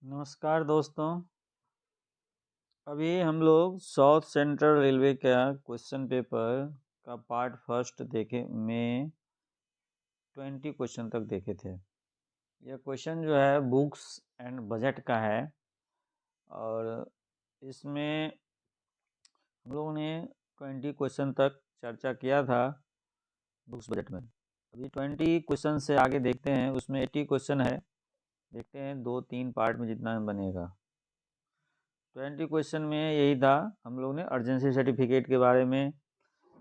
नमस्कार दोस्तों। अभी हम लोग साउथ सेंट्रल रेलवे का क्वेश्चन पेपर का पार्ट फर्स्ट देखे में 20 क्वेश्चन तक देखे थे। यह क्वेश्चन जो है बुक्स एंड बजट का है और इसमें हम लोगों ने 20 क्वेश्चन तक चर्चा किया था बुक्स बजट में। अभी 20 क्वेश्चन से आगे देखते हैं, उसमें 80 क्वेश्चन है। देखते हैं 2-3 पार्ट में जितना बनेगा। 20 क्वेश्चन में यही था, हम लोग ने अर्जेंसी सर्टिफिकेट के बारे में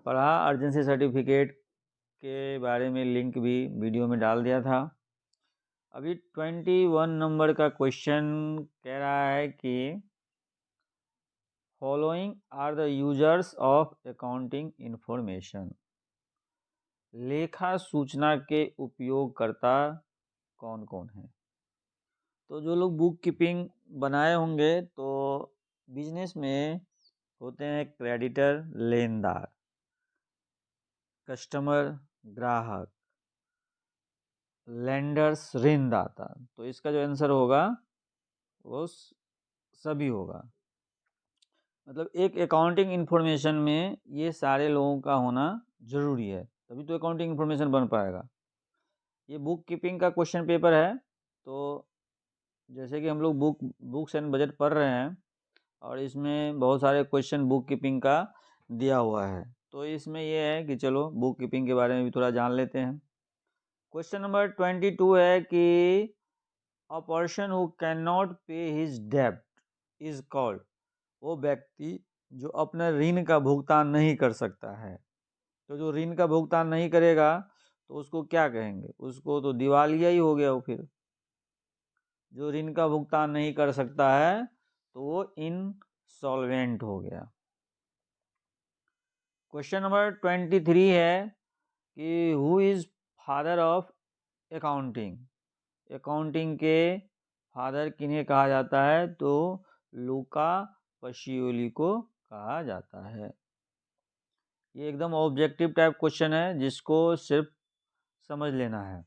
पढ़ा। अर्जेंसी सर्टिफिकेट के बारे में लिंक भी वीडियो में डाल दिया था। अभी 21 नंबर का क्वेश्चन कह रहा है कि following are the users of accounting information. लेखा सूचना के उपयोगकर्ता कौन कौन है? तो जो लोग बुक कीपिंग बनाए होंगे तो बिजनेस में होते हैं क्रेडिटर लेनदार, कस्टमर ग्राहक, लेंडर्स ऋणदाता। तो इसका जो आंसर होगा वो सभी होगा। मतलब एक अकाउंटिंग इंफॉर्मेशन में ये सारे लोगों का होना जरूरी है, तभी तो अकाउंटिंग इंफॉर्मेशन बन पाएगा। ये बुक कीपिंग का क्वेश्चन पेपर है। तो जैसे कि हम लोग बुक्स एंड बजट पढ़ रहे हैं और इसमें बहुत सारे क्वेश्चन बुक कीपिंग का दिया हुआ है, तो इसमें ये है कि चलो बुक कीपिंग के बारे में भी थोड़ा जान लेते हैं। क्वेश्चन नंबर 22 है कि a person who can not पे हिज डेब्ट इज कॉल्ड। वो व्यक्ति जो अपने ऋण का भुगतान नहीं कर सकता है, तो जो ऋण का भुगतान नहीं करेगा तो उसको क्या कहेंगे? उसको तो दिवालिया ही हो गया। वो फिर जो ऋण का भुगतान नहीं कर सकता है तो वो इनसॉल्वेंट हो गया। क्वेश्चन नंबर 23 है कि who is father of accounting. Accounting के फादर किन्हें कहा जाता है? तो लूका पशियोली को कहा जाता है। ये एकदम ऑब्जेक्टिव टाइप क्वेश्चन है जिसको सिर्फ समझ लेना है।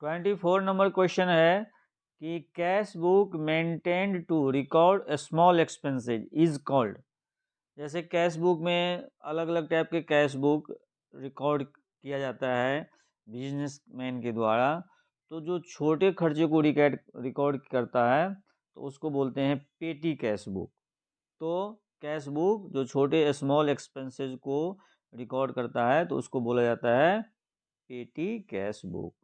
24 नंबर क्वेश्चन है कि cash book maintained to record small expenses is called. जैसे कैश बुक में अलग अलग टाइप के कैश बुक रिकॉर्ड किया जाता है बिजनेसमैन के द्वारा, तो जो छोटे खर्चे को रिकॉर्ड करता है तो उसको बोलते हैं पेटी कैश बुक। तो कैश बुक जो छोटे स्मॉल एक्सपेंसेस को रिकॉर्ड करता है तो उसको बोला जाता है पेटी कैश बुक।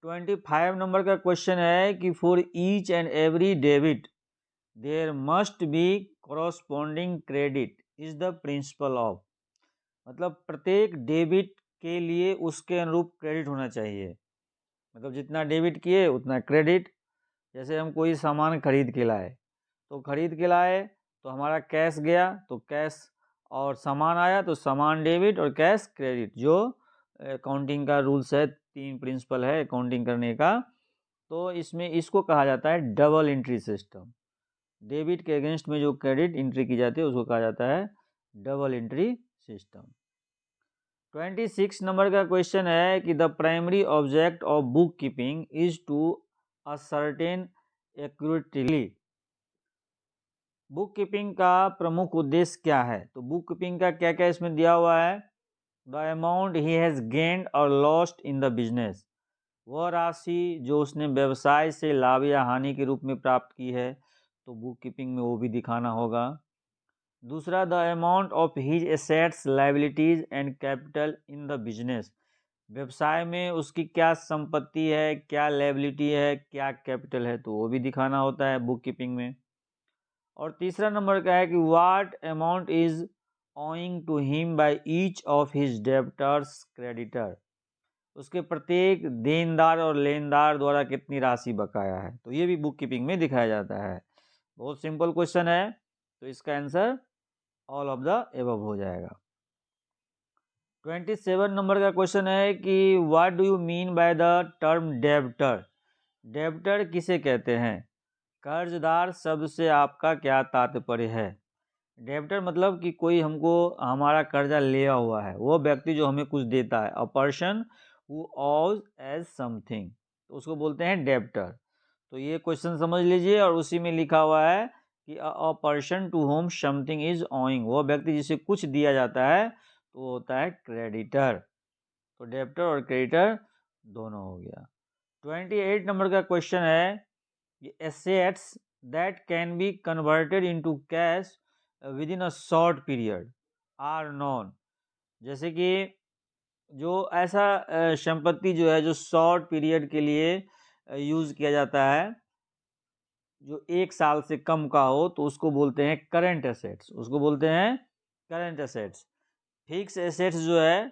25 नंबर का क्वेश्चन है कि for each and every debit there must be corresponding credit is the principle of. मतलब प्रत्येक डेबिट के लिए उसके अनुरूप क्रेडिट होना चाहिए। मतलब जितना डेबिट किए उतना क्रेडिट। जैसे हम कोई सामान खरीद के लाए, तो खरीद के लाए तो हमारा कैश गया तो कैश, और सामान आया तो सामान डेबिट और कैश क्रेडिट। जो अकाउंटिंग का रूल्स है, 3 प्रिंसिपल है अकाउंटिंग करने का, तो इसमें इसको कहा जाता है डबल एंट्री सिस्टम। डेबिट के अगेंस्ट में जो क्रेडिट एंट्री की जाती है उसको कहा जाता है डबल एंट्री सिस्टम। 26 नंबर का क्वेश्चन है कि the primary object of book keeping is to ascertain accurately. Book keeping का प्रमुख उद्देश्य क्या है? तो बुक कीपिंग का क्या क्या इसमें दिया हुआ है? The amount he has gained और लॉस्ट इन द बिजनेस। वह राशि जो उसने व्यवसाय से लाभ या हानि के रूप में प्राप्त की है, तो बुक कीपिंग में वो भी दिखाना होगा। दूसरा, the amount of his assets liabilities and capital in the business. व्यवसाय में उसकी क्या संपत्ति है, क्या लाइबिलिटी है, क्या कैपिटल है, तो वो भी दिखाना होता है बुक कीपिंग में। और तीसरा नंबर का है कि what amount is owing to him by each of his debtors creditor. उसके प्रत्येक देनदार और लेनदार द्वारा कितनी राशि बकाया है, तो ये भी बुक कीपिंग में दिखाया जाता है। बहुत सिंपल क्वेश्चन है, तो इसका answer all of the above हो जाएगा। 27 नंबर का क्वेश्चन है कि what do you mean by the term debtor. Debtor किसे कहते हैं? कर्जदार शब्द से आपका क्या तात्पर्य है? डेब्टर मतलब कि कोई हमको हमारा कर्जा लिया हुआ है, वो व्यक्ति जो हमें कुछ देता है। A person who owes as something, तो उसको बोलते हैं डेब्टर। तो ये क्वेश्चन समझ लीजिए, और उसी में लिखा हुआ है कि a person to whom something is owing, वो व्यक्ति जिसे कुछ दिया जाता है तो वो होता है क्रेडिटर। तो डेबिटर और क्रेडिटर दोनों हो गया। 28 नंबर का क्वेश्चन है कि assets that can be converted into cash within a short period are known. जैसे कि जो ऐसा संपत्ति जो है जो शॉर्ट पीरियड के लिए यूज किया जाता है, जो 1 साल से कम का हो, तो उसको बोलते हैं करंट एसेट्स, उसको बोलते हैं करंट एसेट्स। फिक्स एसेट्स जो है,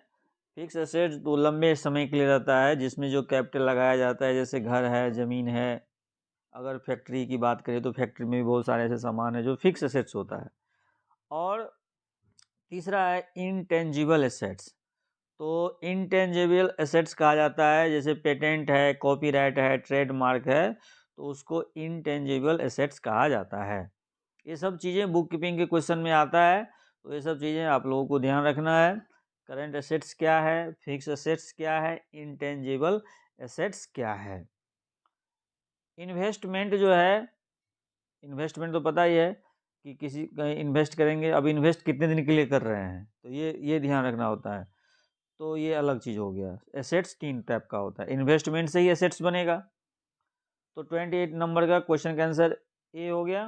फिक्स एसेट्स तो लंबे समय के लिए रहता है, जिसमें जो कैपिटल लगाया जाता है, जैसे घर है, ज़मीन है। अगर फैक्ट्री की बात करें तो फैक्ट्री में भी बहुत सारे ऐसे सामान है जो फिक्स एसेट्स होता है। और तीसरा है इनटेंजिबल एसेट्स। तो इनटेंजिबल एसेट्स कहा जाता है, जैसे पेटेंट है, कॉपीराइट है, ट्रेडमार्क है, तो उसको इनटेंजिबल एसेट्स कहा जाता है। ये सब चीज़ें बुक कीपिंग के क्वेश्चन में आता है, तो ये सब चीज़ें आप लोगों को ध्यान रखना है। करंट एसेट्स क्या है, फिक्स एसेट्स क्या है, इनटेंजिबल एसेट्स क्या है। इन्वेस्टमेंट जो है, इन्वेस्टमेंट तो पता ही है कि किसी कहीं इन्वेस्ट करेंगे, अब इन्वेस्ट कितने दिन के लिए कर रहे हैं, तो ये ध्यान रखना होता है। तो ये अलग चीज़ हो गया। एसेट्स 3 टाइप का होता है, इन्वेस्टमेंट से ही एसेट्स बनेगा। तो 28 नंबर का क्वेश्चन का आंसर ए हो गया।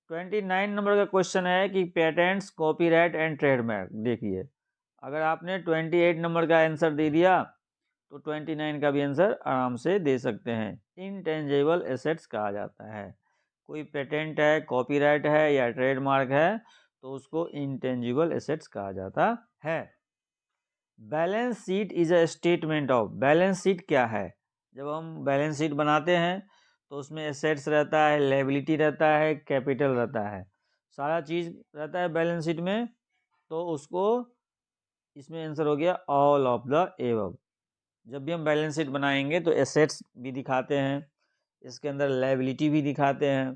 29 नंबर का क्वेश्चन है कि पेटेंट्स, कॉपीराइट एंड ट्रेडमार्क। देखिए, अगर आपने 28 नंबर का आंसर दे दिया तो 29 का भी आंसर आराम से दे सकते हैं। इनटेंजिबल एसेट्स कहा जाता है। कोई पेटेंट है, कॉपीराइट है या ट्रेडमार्क है, तो उसको इनटेंजिबल एसेट्स कहा जाता है। Balance sheet is a statement of. Balance sheet क्या है? जब हम बैलेंस शीट बनाते हैं तो उसमें एसेट्स रहता है, लायबिलिटी रहता है, कैपिटल रहता है, सारा चीज़ रहता है बैलेंस शीट में। तो उसको, इसमें आंसर हो गया ऑल ऑफ द एबव। जब भी हम बैलेंस शीट बनाएंगे तो एसेट्स भी दिखाते हैं, इसके अंदर लायबिलिटी भी दिखाते हैं,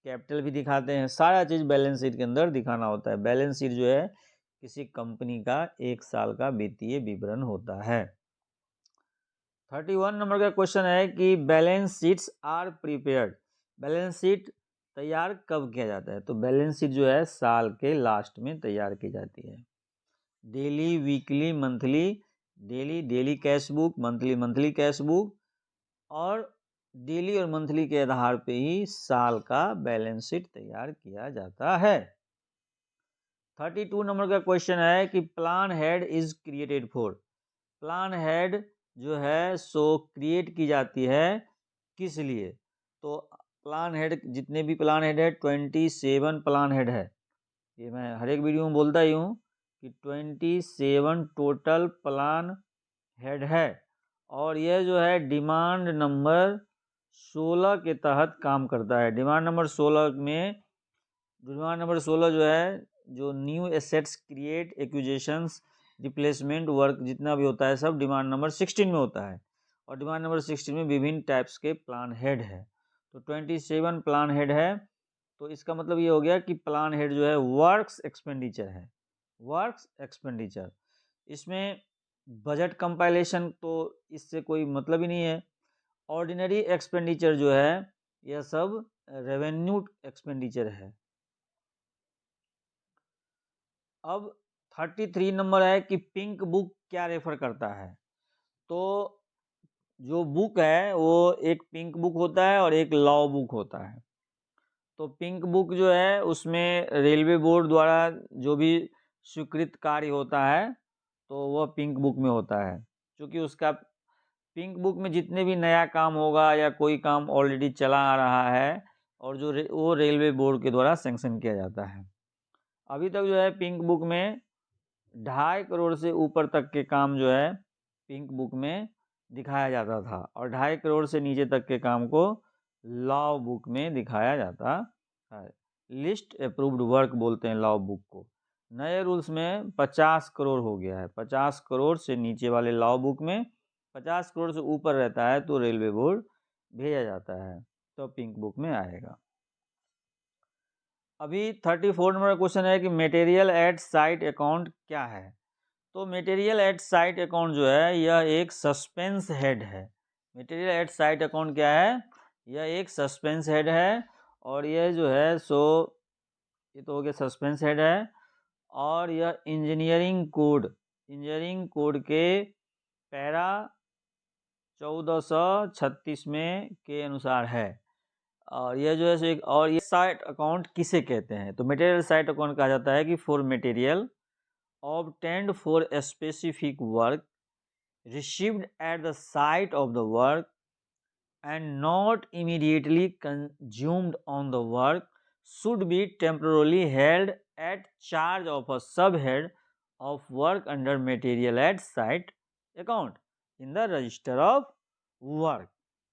कैपिटल भी दिखाते हैं, सारा चीज़ बैलेंस शीट के अंदर दिखाना होता है। बैलेंस शीट जो है किसी कंपनी का 1 साल का वित्तीय विवरण होता है। 31 नंबर का क्वेश्चन है कि balance sheets are prepared. Balance sheet तैयार कब किया जाता है? तो बैलेंस शीट जो है साल के लास्ट में तैयार की जाती है। Daily, weekly, monthly. Daily cash book, monthly cash book, और डेली और मंथली के आधार पे ही साल का बैलेंस शीट तैयार किया जाता है। 32 नंबर का क्वेश्चन है कि plan head is created for. Plan head जो है सो क्रिएट की जाती है किस लिए? तो प्लान हेड, जितने भी प्लान हेड है, 27 प्लान हेड है। ये मैं हर एक वीडियो में बोलता ही हूँ कि 27 टोटल प्लान हेड है, और यह जो है डिमांड नंबर 16 के तहत काम करता है। डिमांड नंबर 16 में, डिमांड नंबर 16 जो है, जो new assets create, acquisitions, replacement work जितना भी होता है सब डिमांड नंबर 16 में होता है। और डिमांड नंबर 16 में विभिन्न टाइप्स के प्लान हेड है। तो 27 प्लान हेड है। तो इसका मतलब ये हो गया कि प्लान हेड जो है वर्क्स एक्सपेंडिचर है, वर्क्स एक्सपेंडिचर। इसमें बजट कंपाइलेशन तो इससे कोई मतलब ही नहीं है। ऑर्डिनरी एक्सपेंडिचर जो है यह सब रेवेन्यू एक्सपेंडिचर है। अब 33 नंबर है कि पिंक बुक क्या रेफर करता है? तो जो बुक है वो एक पिंक बुक होता है और एक लॉ बुक होता है। तो पिंक बुक जो है उसमें रेलवे बोर्ड द्वारा जो भी स्वीकृत कार्य होता है तो वह पिंक बुक में होता है, क्योंकि उसका पिंक बुक में जितने भी नया काम होगा या कोई काम ऑलरेडी चला आ रहा है और जो वो रेलवे बोर्ड के द्वारा सैंक्शन किया जाता है। अभी तक जो है पिंक बुक में 2.5 करोड़ से ऊपर तक के काम जो है पिंक बुक में दिखाया जाता था, और 2.5 करोड़ से नीचे तक के काम को लॉ बुक में दिखाया जाता है। लिस्ट अप्रूव्ड वर्क बोलते हैं लॉ बुक को। नए रूल्स में 50 करोड़ हो गया है। 50 करोड़ से नीचे वाले लॉ बुक में, 50 करोड़ से ऊपर रहता है तो रेलवे बोर्ड भेजा जाता है, तो पिंक बुक में आएगा। अभी 34 नंबर क्वेश्चन है कि मटेरियल एट साइट अकाउंट क्या है? तो मटेरियल एट साइट अकाउंट जो है यह एक सस्पेंस हेड है। मटेरियल एट साइट अकाउंट क्या है? यह एक सस्पेंस हेड है, और यह जो है सो ये तो हो गया सस्पेंस हेड है, और यह इंजीनियरिंग कोड के पैरा 1436 में के अनुसार है। और यह जो है सो एक, और ये साइट अकाउंट किसे कहते हैं? तो मटेरियल साइट अकाउंट कहा जाता है कि for material obtained for a specific work received at the site of the work and not immediately consumed on the work should be temporarily held at charge of a subhead of work under material at site account in the register of work।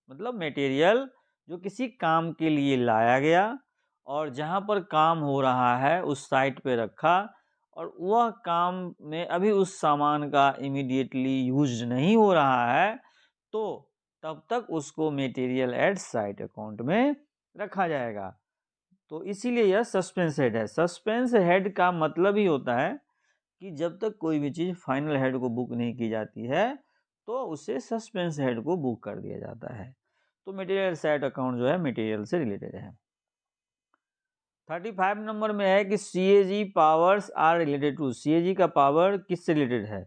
मतलब material जो किसी काम के लिए लाया गया और जहाँ पर काम हो रहा है उस साइट पे रखा, और वह काम में अभी उस सामान का इमीडिएटली यूज नहीं हो रहा है, तो तब तक उसको मटेरियल एट साइट अकाउंट में रखा जाएगा। तो इसीलिए यह सस्पेंस हेड है। सस्पेंस हेड का मतलब ही होता है कि जब तक कोई भी चीज़ फाइनल हेड को बुक नहीं की जाती है तो उसे सस्पेंस हेड को बुक कर दिया जाता है। तो मटेरियल साइट अकाउंट जो है मटेरियल से रिलेटेड है। 35 नंबर में है कि CAG powers are related to. CAG का पावर किससे रिलेटेड है?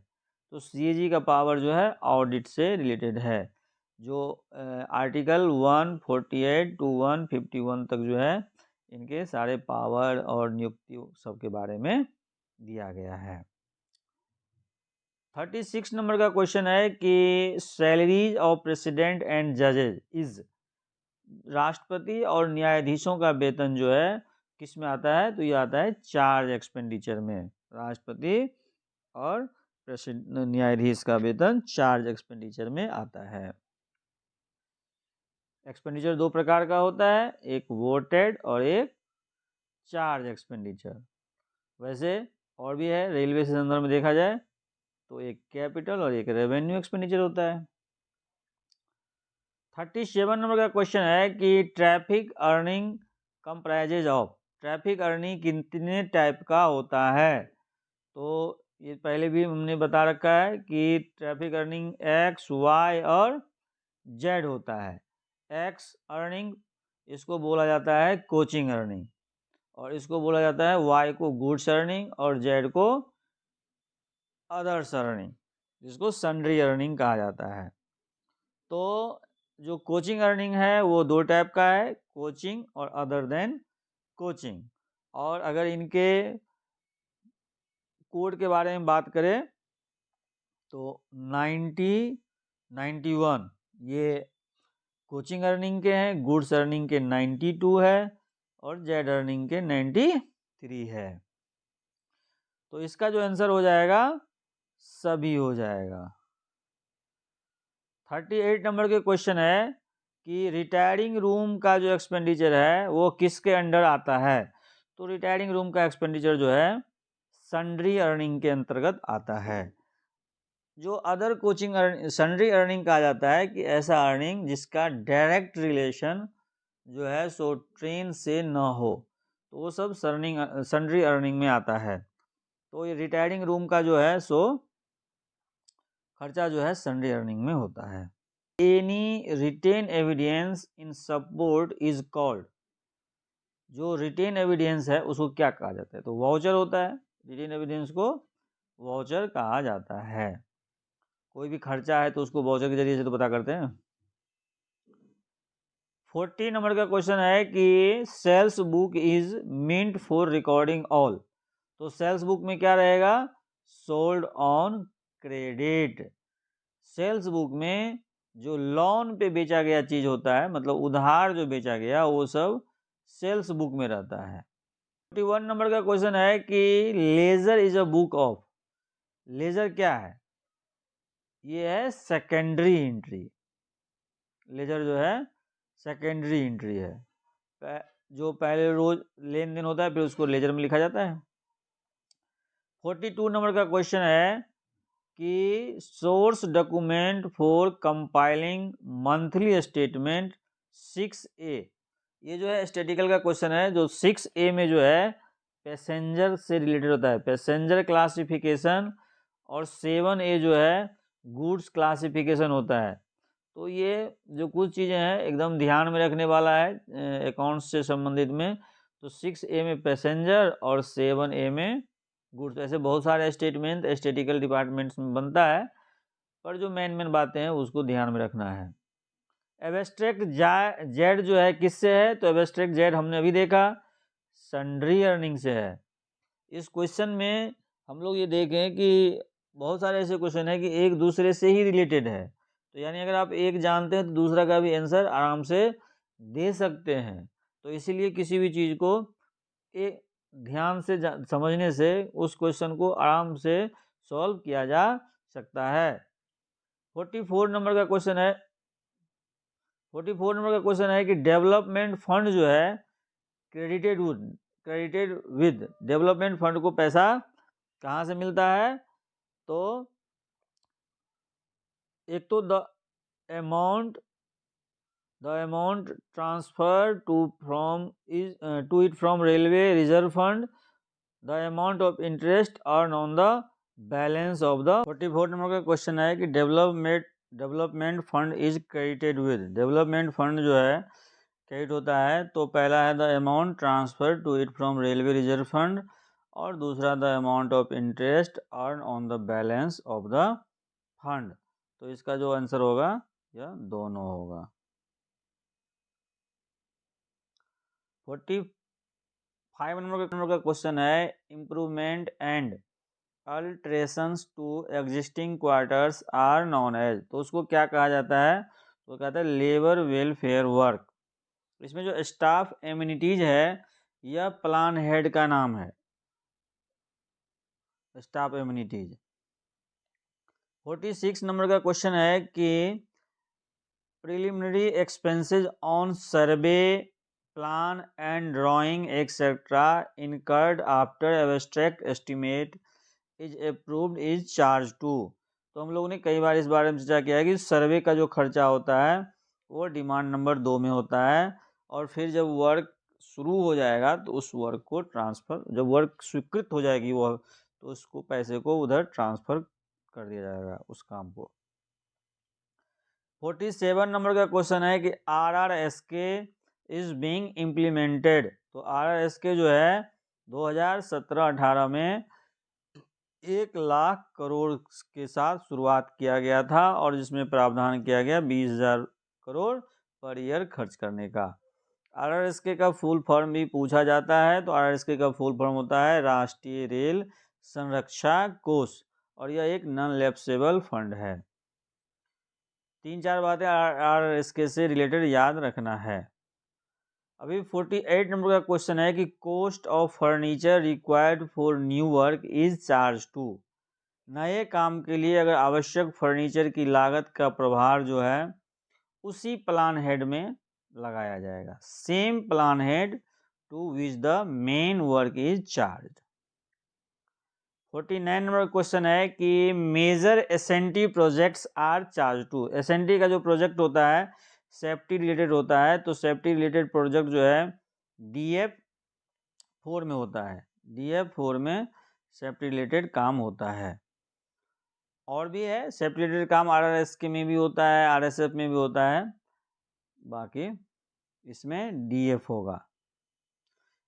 तो CAG का पावर जो है ऑडिट से रिलेटेड है, जो आर्टिकल 148 टू 151 तक जो है इनके सारे पावर और नियुक्ति सबके बारे में दिया गया है। 36 नंबर का क्वेश्चन है कि सैलरीज ऑफ प्रेसिडेंट एंड जजेज इज, राष्ट्रपति और न्यायाधीशों का वेतन जो है किस में आता है? तो ये आता है चार्ज एक्सपेंडिचर में। राष्ट्रपति और न्यायाधीश का वेतन चार्ज एक्सपेंडिचर में आता है। एक्सपेंडिचर दो प्रकार का होता है, एक वोटेड और एक चार्ज एक्सपेंडिचर। वैसे और भी है, रेलवे से संदर्भ में देखा जाए तो एक कैपिटल और एक रेवेन्यू एक्सपेंडिचर होता है। 37 नंबर का क्वेश्चन है कि traffic earning comprises of. Traffic earning कितने टाइप का होता है? तो ये पहले भी हमने बता रखा है कि ट्रैफिक अर्निंग X, Y और Z होता है। X अर्निंग इसको बोला जाता है कोचिंग अर्निंग, और इसको बोला जाता है Y को गुड्स अर्निंग, और Z को अदर्स अर्निंग, जिसको सन्ड्री अर्निंग कहा जाता है। तो जो कोचिंग अर्निंग है वो दो टाइप का है, कोचिंग और अदर देन कोचिंग। और अगर इनके कोड के बारे में बात करें तो 90, 91 ये कोचिंग अर्निंग के हैं, गुड्स अर्निंग के 92 है, और जेड अर्निंग के 93 है। तो इसका जो आंसर हो जाएगा सभी हो जाएगा। 38 नंबर के क्वेश्चन है कि रिटायरिंग रूम का जो एक्सपेंडिचर है वो किसके अंडर आता है? तो रिटायरिंग रूम का एक्सपेंडिचर जो है सन्ड्री अर्निंग के अंतर्गत आता है। जो अदर कोचिंग सन्ड्री अर्निंग कहा जाता है कि ऐसा अर्निंग जिसका डायरेक्ट रिलेशन जो है सो ट्रेन से न हो, तो वो सब सन्ड्री अर्निंग में आता है। तो ये रिटायरिंग रूम का जो है सो खर्चा जो है सन्ड्री अर्निंग में होता है। Any written evidence in support is called. जो रिटेन एविडेंस है उसको क्या कहा जाता है? तो वाउचर होता है। रिटेन एविडेंस को वाउचर कहा जाता है। कोई भी खर्चा है तो उसको वाउचर के जरिए से तो पता करते हैं। 40 नंबर का क्वेश्चन है कि sales book is meant for recording all. तो सेल्स बुक में क्या रहेगा? Sold on credit. Sales book में जो लोन पे बेचा गया चीज होता है, मतलब उधार जो बेचा गया, वो सब सेल्स बुक में रहता है। 41 नंबर का क्वेश्चन है कि ledger is a book of. Ledger क्या है? ये है सेकेंडरी एंट्री। लेजर जो है सेकेंडरी एंट्री है, जो पहले रोज लेन देन होता है फिर उसको लेजर में लिखा जाता है। 42 नंबर का क्वेश्चन है कि source document for compiling monthly statement 6A। ये जो है स्टैटिकल का क्वेश्चन है, जो 6A में जो है पैसेंजर से रिलेटेड होता है, पैसेंजर क्लासिफिकेशन, और 7A जो है गुड्स क्लासिफिकेशन होता है। तो ये जो कुछ चीज़ें हैं एकदम ध्यान में रखने वाला है अकाउंट्स से संबंधित में। तो 6A में पैसेंजर और 7A में गुड्स। ऐसे बहुत सारे स्टेटमेंट स्टेटिकल डिपार्टमेंट्स में बनता है, पर जो मेन बातें हैं उसको ध्यान में रखना है। एब्स्ट्रैक्ट जेड जो है किससे है? तो एब्स्ट्रैक्ट जेड हमने अभी देखा सन्ड्री अर्निंग से है। इस क्वेश्चन में हम लोग ये देखें कि बहुत सारे ऐसे क्वेश्चन है कि एक दूसरे से ही रिलेटेड है, तो यानी अगर आप एक जानते हैं तो दूसरा का भी आंसर आराम से दे सकते हैं। तो इसीलिए किसी भी चीज़ को एक ध्यान से समझने से उस क्वेश्चन को आराम से सॉल्व किया जा सकता है। 44 नंबर का क्वेश्चन है। 44 नंबर का क्वेश्चन है कि डेवलपमेंट फंड जो है क्रेडिटेड विद डेवलपमेंट फंड को पैसा कहाँ से मिलता है? तो एक तो the amount transfer to it from railway reserve fund, the amount of interest earn on the balance of the. 44 number का क्वेश्चन है कि development fund is credited with. Development fund जो है क्रेडिट होता है, तो पहला है the amount transfer to it from railway reserve fund, और दूसरा the amount of interest earn on the balance of the fund. तो इसका जो आंसर होगा यह दोनों होगा। 45 नंबर का क्वेश्चन है improvement and alterations to existing quarters are known as. तो उसको क्या कहा जाता है? तो कहता है लेबर वेलफेयर वर्क। इसमें जो स्टाफ एमिनिटीज है यह प्लान हेड का नाम है, स्टाफ एमिनिटीज। 46 नंबर का क्वेश्चन है कि preliminary expenses on survey plan and drawing etcetera incurred after abstract estimate is approved is charge to. तो हम लोगों ने कई बार इस बारे में चर्चा किया है कि सर्वे का जो खर्चा होता है वो डिमांड नंबर 2 में होता है, और फिर जब वर्क शुरू हो जाएगा तो उस वर्क को ट्रांसफ़र, जब वर्क स्वीकृत हो जाएगी वो, तो उसको पैसे को उधर ट्रांसफ़र कर दिया जाएगा उस काम को। 47 नंबर का क्वेश्चन है कि RRSK इज बीइंग इम्प्लीमेंटेड। तो RRSK जो है 2017-18 में 1 लाख करोड़ के साथ शुरुआत किया गया था, और जिसमें प्रावधान किया गया 20,000 करोड़ पर ईयर खर्च करने का। RRSK का फुल फॉर्म भी पूछा जाता है, तो RRSK का फुल फॉर्म होता है राष्ट्रीय रेल संरक्षा कोष, और यह एक नॉन लैप्सेबल फंड है। 3-4 बातें RRSK से रिलेटेड याद रखना है। अभी 48 नंबर का क्वेश्चन है कि cost of furniture required for new work is charge to. नए काम के लिए अगर आवश्यक फर्नीचर की लागत का प्रभार जो है उसी प्लान हेड में लगाया जाएगा, same plan head to which the main work is charge. 49 number question है कि major SNT projects are charge to. SNT का जो प्रोजेक्ट होता है सेफ्टी रिलेटेड होता है, तो सेफ्टी रिलेटेड प्रोजेक्ट जो है DF4 में होता है। DF4 में सेफ्टी रिलेटेड काम होता है। और भी है सेफ्टी रिलेटेड काम, RRSK में भी होता है, RSF में भी होता है, बाकी इसमें DF होगा।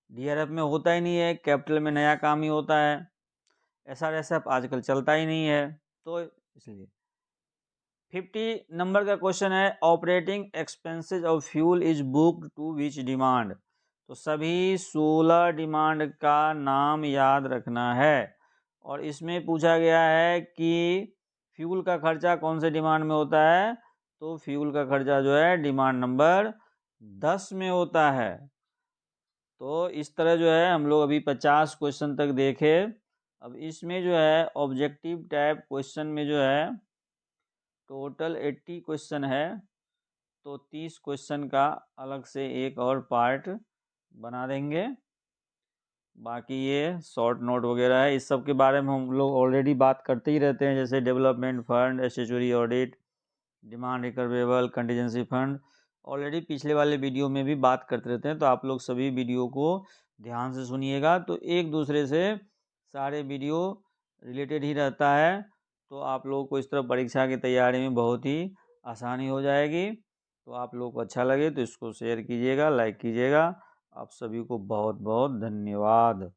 DRF में होता ही नहीं है, कैपिटल में नया काम ही होता है, SRSF आजकल चलता ही नहीं है, तो इसलिए। 50 नंबर का क्वेश्चन है operating expenses of fuel is booked to which demand. तो सभी 16 डिमांड का नाम याद रखना है, और इसमें पूछा गया है कि फ्यूल का खर्चा कौन से डिमांड में होता है? तो फ्यूल का खर्चा जो है डिमांड नंबर 10 में होता है। तो इस तरह जो है हम लोग अभी 50 क्वेश्चन तक देखे। अब इसमें जो है ऑब्जेक्टिव टाइप क्वेश्चन में जो है टोटल 80 क्वेश्चन है, तो 30 क्वेश्चन का अलग से एक और पार्ट बना देंगे। बाकी ये शॉर्ट नोट वगैरह है, इस सब के बारे में हम लोग ऑलरेडी बात करते ही रहते हैं, जैसे development fund, statutory audit, demand recoverable, contingency fund, already पिछले वाले वीडियो में भी बात करते रहते हैं। तो आप लोग सभी वीडियो को ध्यान से सुनिएगा, तो एक दूसरे से सारे वीडियो रिलेटेड ही रहता है, तो आप लोगों को इस तरह परीक्षा की तैयारी में बहुत ही आसानी हो जाएगी। तो आप लोग को अच्छा लगे तो इसको शेयर कीजिएगा, लाइक कीजिएगा। आप सभी को बहुत बहुत धन्यवाद।